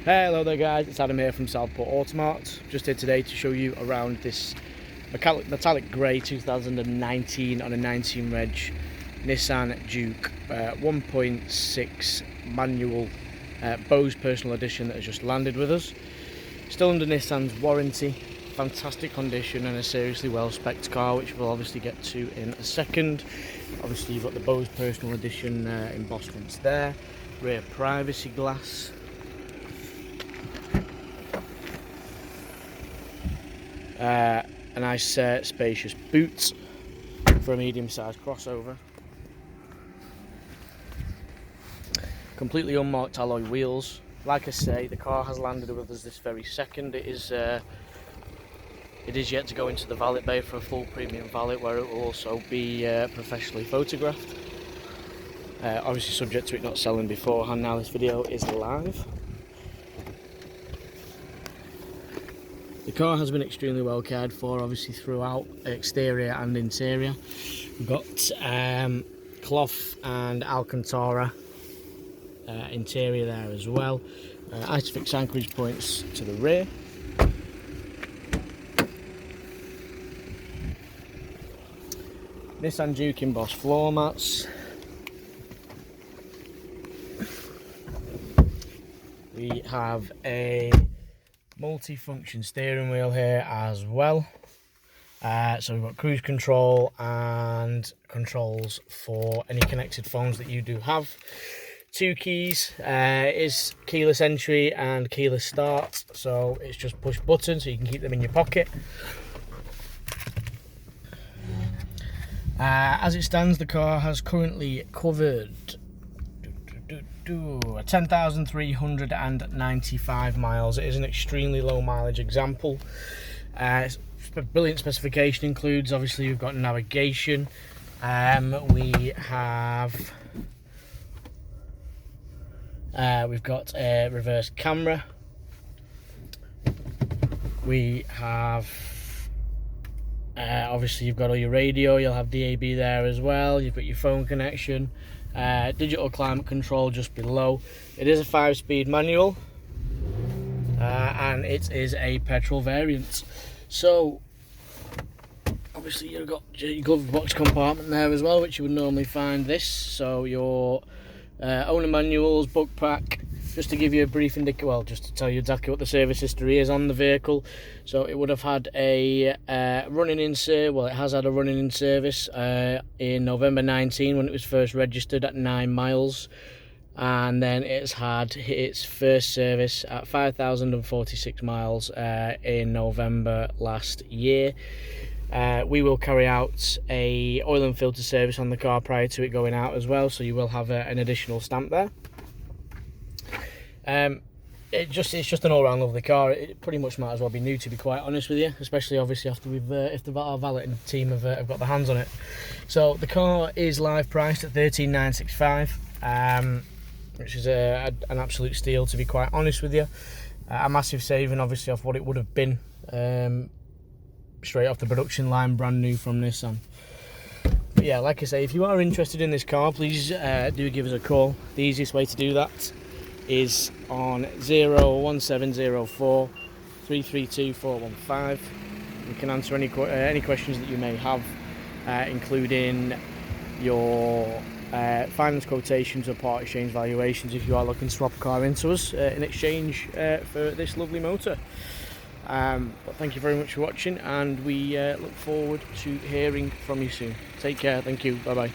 Hello there guys, it's Adam here from Southport Automart. Just here today to show you around this metallic grey 2019 on a 19 reg Nissan Juke 1.6 manual Bose Personal Edition that has just landed with us. Still under Nissan's warranty, fantastic condition and a seriously well spec'd car, which we'll obviously get to in a second. Obviously you've got the Bose Personal Edition embossments there, rear privacy glass. A nice spacious boot for a medium-sized crossover. Completely unmarked alloy wheels. Like I say, the car has landed with us this very second. It is yet to go into the valet bay for a full premium valet, where it will also be professionally photographed. Obviously subject to it not selling beforehand. Now this video is live. The car has been extremely well cared for, obviously throughout, exterior and interior. We've got cloth and Alcantara interior there as well. Isofix anchorage points to the rear. Nissan Juke embossed floor mats. We have a multi-function steering wheel here as well, so we've got cruise control and controls for any connected phones that you do have. Two keys, is keyless entry and keyless start, so it's just push button, so you can keep them in your pocket. As it stands, the car has currently covered 10,395 miles. It is an extremely low mileage example. Brilliant specification includes, obviously, we've got navigation. We've got a reverse camera. We have obviously you've got all your radio. You'll have DAB there as well. You've got your phone connection. Digital climate control just below. It is a 5-speed manual, and it is a petrol variant. So obviously you've got your glove box compartment there as well, which you would normally find this. So your owner manuals, book pack. Just to give you a brief just to tell you exactly what the service history is on the vehicle. So it would have had a running in service. Well, it has had a running in service in November 19 when it was first registered at 9 miles, and then it's had its first service at 5,046 miles in November last year. We will carry out a oil and filter service on the car prior to it going out as well, so you will have an additional stamp there. It's just an all-round lovely car. It pretty much might as well be new, to be quite honest with you, especially obviously after if our valeting team have got their hands on it. So the car is live priced at 13,965, which is an absolute steal, to be quite honest with you. A massive saving obviously off what it would have been straight off the production line, brand new from Nissan. But yeah, like I say, if you are interested in this car, please do give us a call. The easiest way to do that is on 01704 332 415. We can answer any questions that you may have, including your finance quotations or part exchange valuations if you are looking to swap a car into us in exchange for this lovely motor. But thank you very much for watching, and we look forward to hearing from you soon. Take care, thank you, bye bye.